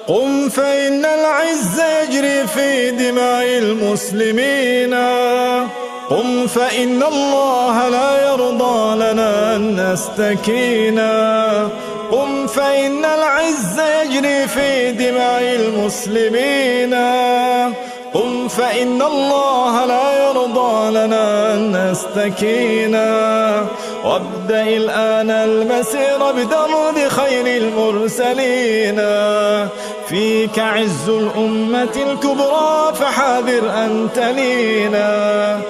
قم فإن العز يجري في دماء المسلمين. قم فإن الله لا يرضى لنا أن نستكينا. قم فإن العز يجري في دماء المسلمين. قم فإن الله لا يرضى لنا أن نستكينا. وابدأ الآن المسير بدرب خير المرسلين. فيك عز الأمة الكبرى فحاذر أن تلينا.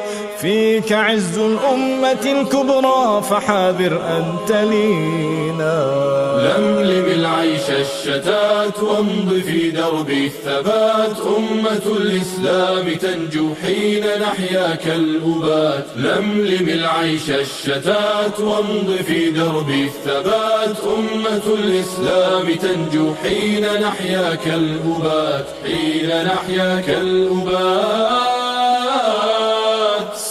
فيك عز الأمة الكبرى فحاذر أن تلينا. لملم العيش الشتات وامض في درب الثبات. أمة الإسلام تنجو حين نحيا كالأبات. لملم العيش الشتات وامض في درب الثبات. أمة الإسلام تنجو حين نحيا كالأبات. حين نحيا كالأبات.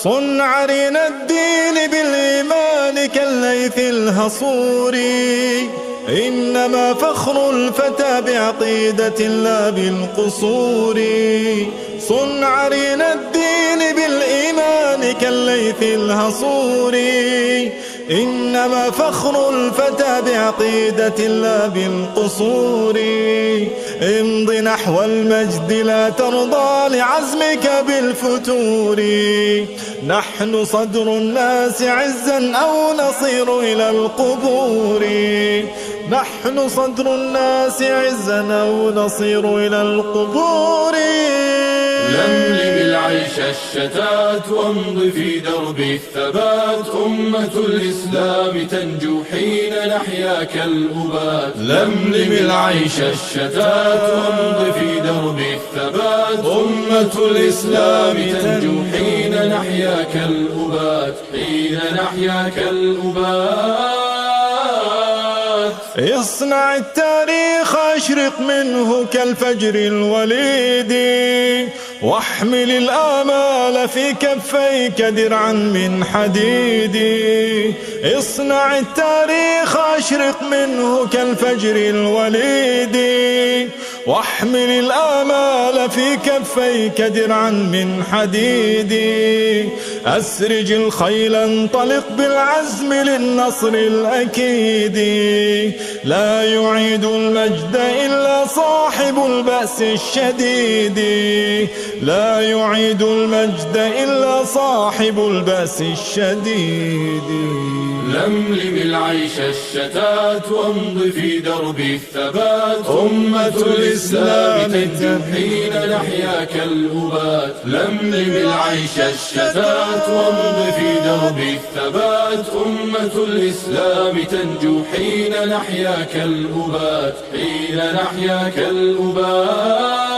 صن عرين الدين بالإيمان كالليث الهصوري. إنما فخر الفتى بعقيدة لا بالقصور. صن عرين الدين بالإيمان كالليث الهصوري. إنما فخر الفتى بعقيدة لا بالقصور. امض نحو المجد لا ترضى لعزمك بالفتور. نحن صدر الناس عزا أو نصير إلى القبور. نحن صدر الناس عزا أو نصير إلى القبور. لملم العيش الشتات وامض في درب الثبات. أمة الإسلام تنجو حين نحيا كالأبات. لملم العيش الشتات وامض في درب الثبات. أمة الإسلام تنجو حين نحيا كالأبات. حين نحيا كالأبات. اصنع التاريخ أشرق منه كالفجر الوليد. واحمل الآمال في كفيك درعا من حديد. اصنع التاريخ أشرق منه كالفجر الوليد. واحمل الآمال في كفيك درعا من حديد. أسرج الخيل انطلق بالعزم للنصر الأكيد. لا يعيد المجد إلا صاحب البأس الشديد. لا يعيد المجد إلا صاحب البأس الشديد. لملم العيش الشتات وامض في درب الثبات. أمة الإسلام تنجو حين نحيا كالأبات. لملم العيش الشتات وامض في درب الثبات. أمة الإسلام تنجو حين نحيا كالأبات. حين نحيا كالأبات.